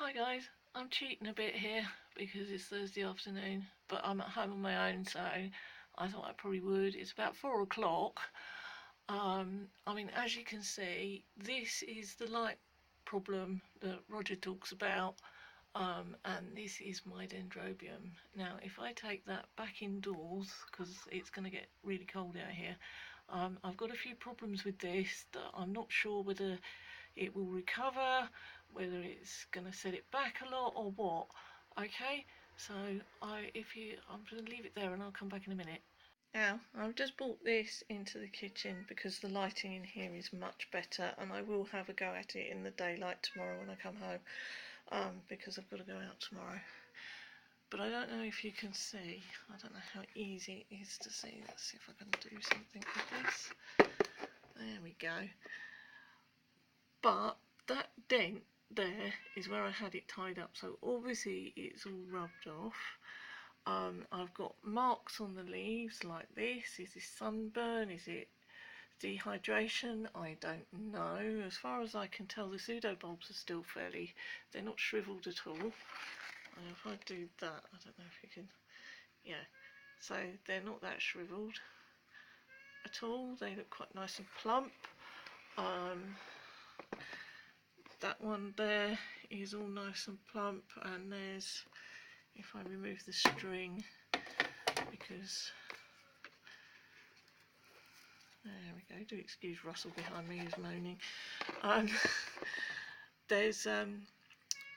Hi guys, I'm cheating a bit here because it's Thursday afternoon, but I'm at home on my own, so I thought I probably would. It's about 4 o'clock. I mean, as you can see, this is the light problem that Roger talks about, and this is my dendrobium. Now, if I take that back indoors, because it's going to get really cold out here, I've got a few problems with this that I'm not sure whether it will recover, whether it's going to set it back a lot or what. Okay, so I'm going to leave it there and I'll come back in a minute. Now, I've just brought this into the kitchen because the lighting in here is much better, and I will have a go at it in the daylight tomorrow when I come home, because I've got to go out tomorrow. But I don't know if you can see. I don't know how easy it is to see. Let's see if I can do something with this. There we go. But that dent there is where I had it tied up, so obviously it's all rubbed off. I've got marks on the leaves like this. Is this sunburn? Is it dehydration? I don't know. As far as I can tell, the pseudobulbs are still they're not shriveled at all. And if I do that, I don't know if you can, yeah, so they're not that shriveled at all. They look quite nice and plump. That one there is all nice and plump, and there's, if I remove the string, because there we go, do excuse Russell behind me who's moaning. There's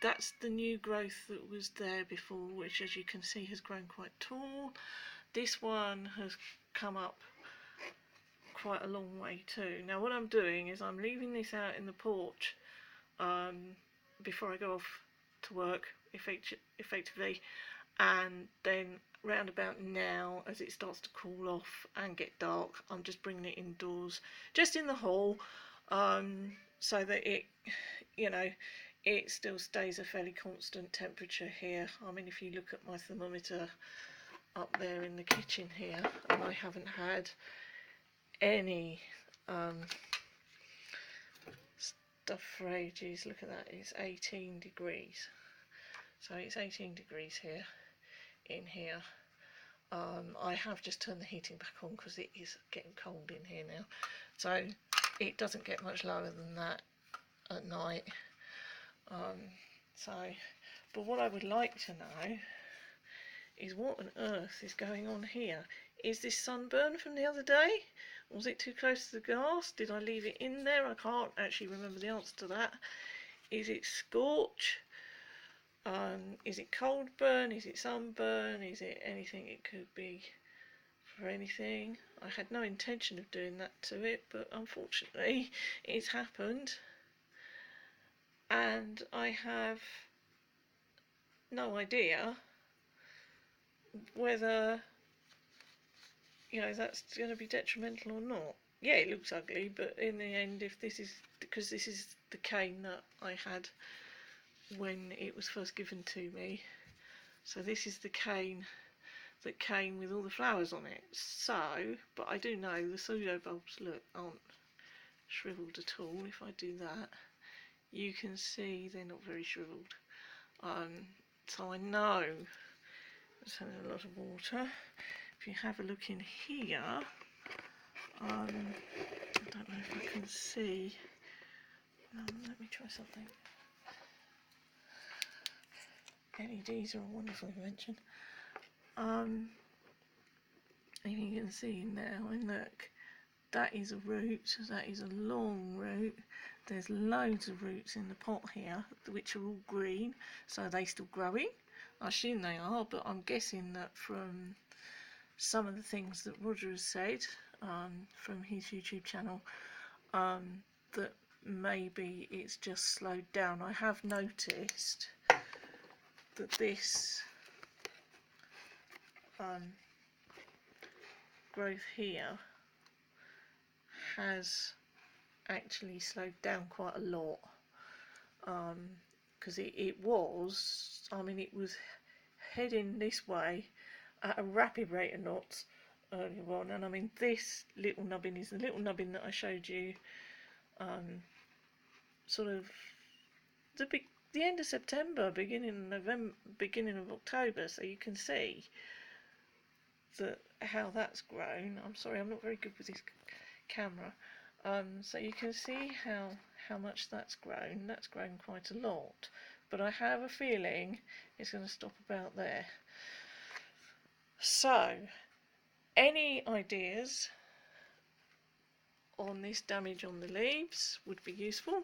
that's the new growth that was there before, which as you can see has grown quite tall. This one has come up quite a long way too. Now what I'm doing is I'm leaving this out in the porch before I go off to work effectively, and then round about now, as it starts to cool off and get dark, I'm just bringing it indoors, just in the hall, so that it, you know, it still stays a fairly constant temperature here. I mean, if you look at my thermometer up there in the kitchen here, and I haven't had any stuff for ages. Look at that, it's 18 degrees. So it's 18 degrees here, in here. I have just turned the heating back on because it is getting cold in here now. So it doesn't get much lower than that at night. But what I would like to know is what on earth is going on here. Is this sunburn from the other day? Was it too close to the glass? Did I leave it in there? I can't actually remember the answer to that. Is it scorch? Is it cold burn? Is it sunburn? Is it anything? It could be for anything. I had no intention of doing that to it, but unfortunately it's happened, and I have no idea whether, you know, that's going to be detrimental or not. Yeah, it looks ugly, but in the end, if this is, because this is the cane that I had when it was first given to me, so this is the cane that came with all the flowers on it. So, but I do know the pseudobulbs, look, aren't shriveled at all. If I do that, you can see they're not very shriveled. So I know it's having a lot of water. If you have a look in here, I don't know if I can see. Let me try something. LEDs are a wonderful invention. If you can see now, and look, that is a root, that is a long root. There's loads of roots in the pot here, which are all green, so are they still growing? I assume they are, but I'm guessing that from some of the things that Roger has said from his YouTube channel, that maybe it's just slowed down. I have noticed that this growth here has actually slowed down quite a lot, because it was, I mean, it was heading this way at a rapid rate of knots earlier on, and I mean this little nubbin is the little nubbin that I showed you, sort of the the end of September, beginning of November, beginning of October, so you can see that how that's grown. I'm sorry, I'm not very good with this camera. So you can see how much that's grown. That's grown quite a lot, but I have a feeling it's going to stop about there. So, any ideas on this damage on the leaves would be useful.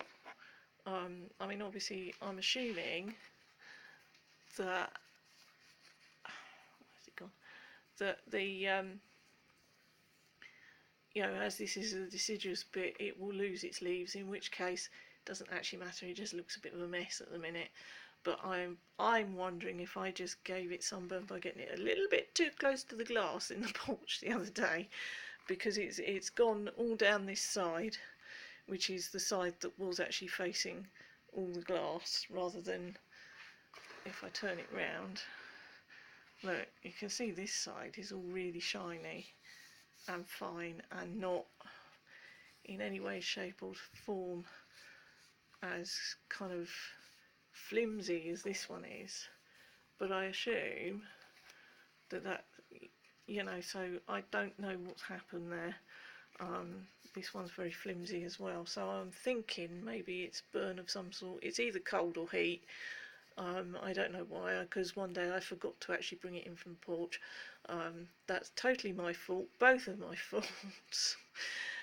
I mean, obviously, I'm assuming that where's it gone? That the you know, as this is a deciduous bit, it will lose its leaves. In which case, it doesn't actually matter. It just looks a bit of a mess at the minute. But I'm wondering if I just gave it sunburn by getting it a little bit too close to the glass in the porch the other day, because it's gone all down this side, which is the side that was actually facing all the glass, rather than if I turn it round. Look, you can see this side is all really shiny and fine and not in any way, shape or form as kind of flimsy as this one is. But I assume that you know, so I don't know what's happened there. This one's very flimsy as well, so I'm thinking maybe it's burn of some sort. It's either cold or heat. I don't know why, because one day I forgot to actually bring it in from the porch. That's totally my fault, both of my faults.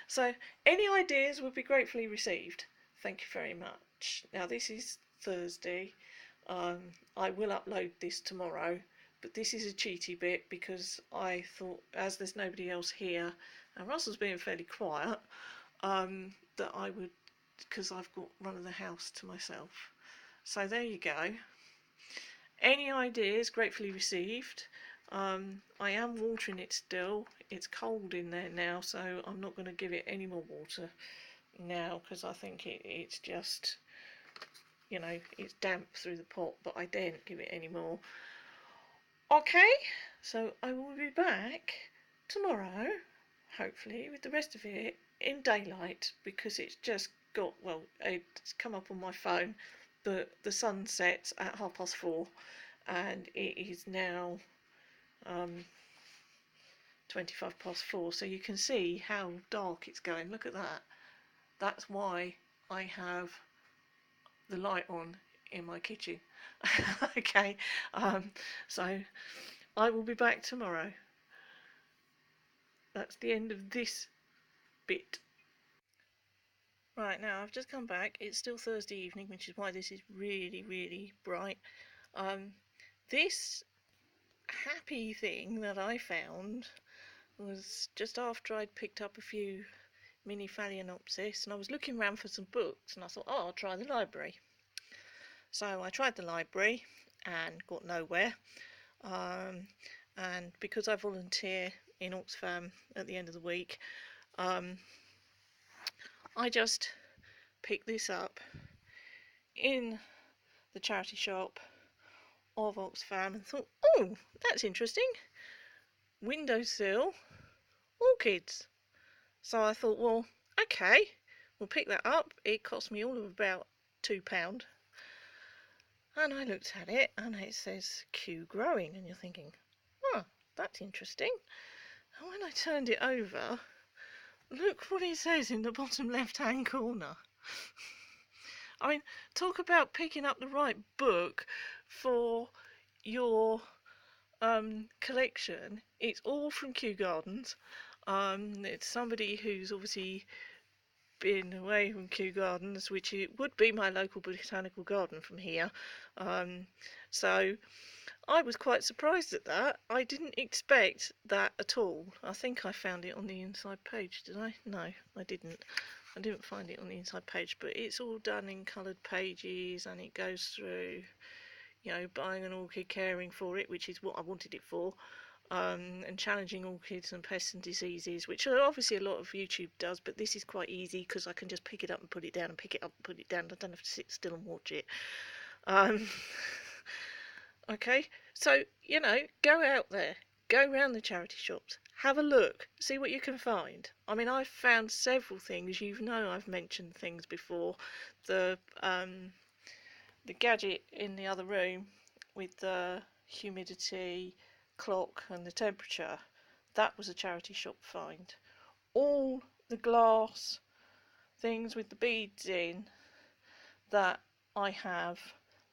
So any ideas would be gratefully received. Thank you very much. Now this is Thursday. I will upload this tomorrow, but this is a cheaty bit because I thought, as there's nobody else here and Russell's being fairly quiet, that I would, because I've got run of the house to myself. So there you go. Any ideas gratefully received. I am watering it still. It's cold in there now, so I'm not going to give it any more water now, because I think it's just, you know, it's damp through the pot, but I daren't give it any more. Okay, so I will be back tomorrow, hopefully, with the rest of it in daylight, because it's just got, well, it's come up on my phone, the sun sets at 4:30, and it is now 4:25, so you can see how dark it's going. Look at that. That's why I have the light on in my kitchen. Okay, so I will be back tomorrow. That's the end of this bit. Right, now I've just come back. It's still Thursday evening, which is why this is really bright. This happy thing that I found was just after I'd picked up a few mini Phalaenopsis, and I was looking around for some books, and I thought, oh, I'll try the library. So I tried the library and got nowhere. And because I volunteer in Oxfam at the end of the week, I just picked this up in the charity shop of Oxfam and thought, oh, that's interesting. Windowsill orchids. So I thought, well, okay, we'll pick that up. It cost me all of about £2. And I looked at it and it says Q growing, and you're thinking, oh, that's interesting. And when I turned it over, look what it says in the bottom left hand corner. I mean, talk about picking up the right book for your collection. It's all from Kew Gardens. It's somebody who's obviously been away from Kew Gardens, which it would be my local botanical garden from here. So I was quite surprised at that. I didn't expect that at all. I think I found it on the inside page, did I? No, I didn't. I didn't find it on the inside page, but it's all done in coloured pages, and it goes through, you know, buying an orchid, caring for it, which is what I wanted it for, and challenging orchids and pests and diseases, which are obviously a lot of YouTube does, but this is quite easy because I can just pick it up and put it down and pick it up and put it down. I don't have to sit still and watch it. Okay, so, you know, go out there, go round the charity shops, have a look, see what you can find. I mean, I've found several things. You know, I've mentioned things before. The the gadget in the other room with the humidity clock and the temperature, that was a charity shop find. All the glass things with the beads in that I have,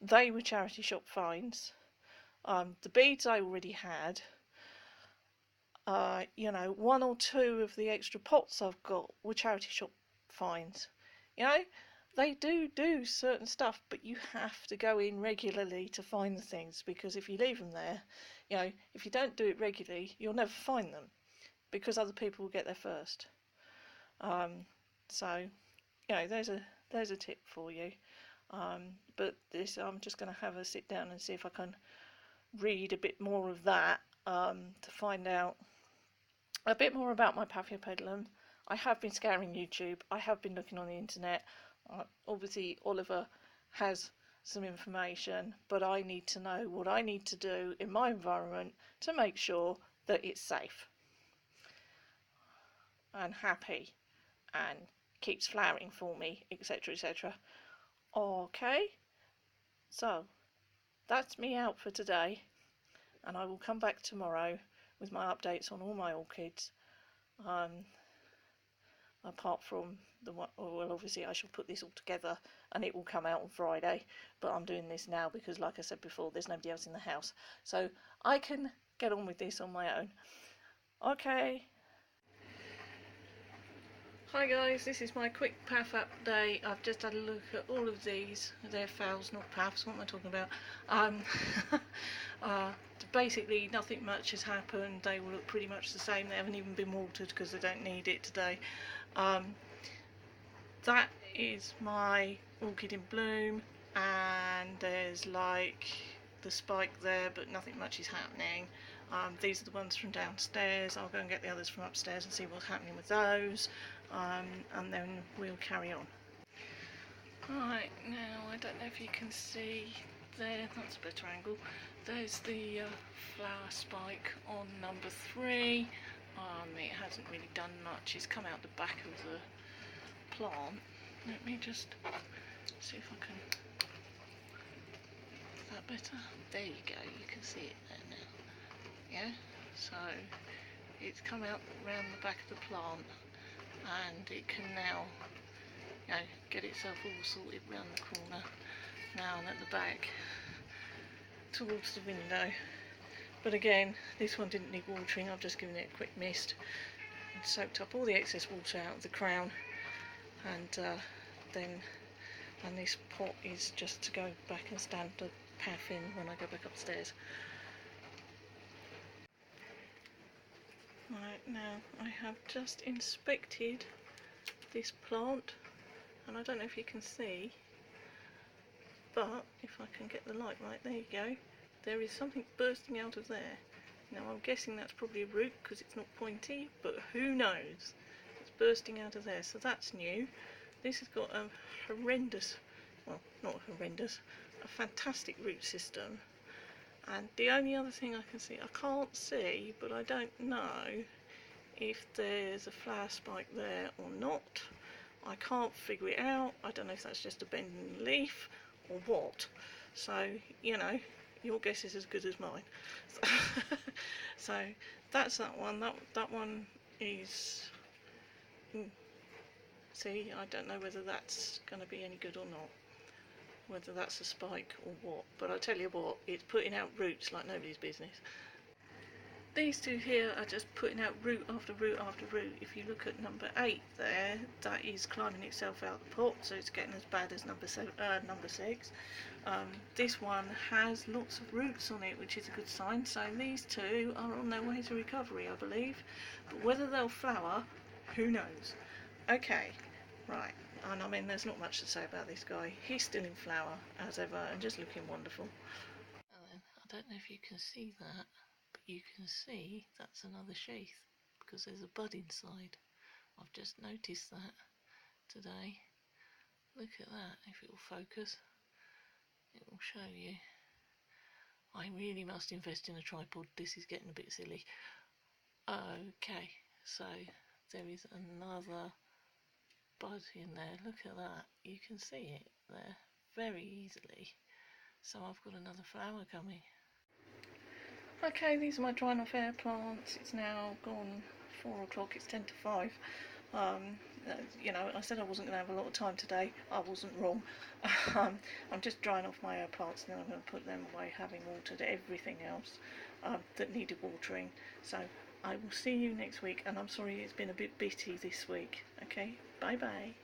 they were charity shop finds. The beads I already had. You know, one or two of the extra pots I've got were charity shop finds. You know, they do certain stuff, but you have to go in regularly to find the things, because if you leave them there, you know, if you don't do it regularly, you'll never find them because other people will get there first. So, you know, there's a tip for you. But this, I'm just going to have a sit down and see if I can read a bit more of that to find out a bit more about my Paphiopedilum. I have been scouring YouTube. I have been looking on the internet. Obviously, Oliver has some information, but I need to know what I need to do in my environment to make sure that it's safe and happy and keeps flowering for me, etc., etc. Okay, so that's me out for today, and I will come back tomorrow with my updates on all my orchids. Apart from the one, well, obviously I shall put this all together and it will come out on Friday, but I'm doing this now because, like I said before, there's nobody else in the house, so I can get on with this on my own. Okay. Hi guys, this is my quick path update. I've just had a look at all of these. They're phals, not paths. What am I talking about? Basically nothing much has happened. They will look pretty much the same. They haven't even been watered because they don't need it today. That is my orchid in bloom, and there's like the spike there, but nothing much is happening. These are the ones from downstairs. I'll go and get the others from upstairs and see what's happening with those, and then we'll carry on. Right, now I don't know if you can see there, that's a better angle. There's the flower spike on number 3. It hasn't really done much. It's come out the back of the plant. Let me just see if I can. Is that better? There you go. You can see it there now. Yeah. So it's come out round the back of the plant, and it can now, you know, get itself all sorted round the corner now and at the back towards the window. But again, this one didn't need watering. I've just given it a quick mist and soaked up all the excess water out of the crown, and and this pot is just to go back and stand the path in when I go back upstairs. Right, now I have just inspected this plant, and I don't know if you can see, but if I can get the light right, there you go, there is something bursting out of there. Now I'm guessing that's probably a root because it's not pointy, but who knows, it's bursting out of there, so that's new. This has got a horrendous, well, not horrendous, a fantastic root system. And the only other thing I can see, I can't see, but I don't know if there's a flower spike there or not. I can't figure it out. I don't know if that's just a bending leaf or what. So, you know, your guess is as good as mine. So that's that one. That one is... See, I don't know whether that's going to be any good or not, whether that's a spike or what, but I tell you what, it's putting out roots like nobody's business. These two here are just putting out root after root after root. If you look at number 8 there, that is climbing itself out the pot, so it's getting as bad as number 6. This one has lots of roots on it, which is a good sign, so these two are on their way to recovery, I believe, but whether they'll flower, who knows. Okay, right, and I mean there's not much to say about this guy. He's still in flower as ever and just looking wonderful. I don't know if you can see that, but you can see that's another sheath because there's a bud inside. I've just noticed that today. Look at that. If it will focus, it will show you. I really must invest in a tripod. This is getting a bit silly. Okay, so there is another bud in there. Look at that. You can see it there. very easily. So I've got another flower coming. Okay, these are my drying off air plants. It's now gone 4 o'clock, it's 10 to 5. You know, I said I wasn't going to have a lot of time today. I wasn't wrong. I'm just drying off my air plants and then I'm going to put them away, having watered everything else that needed watering. So I will see you next week, and I'm sorry it's been a bit bitty this week. Okay, bye bye.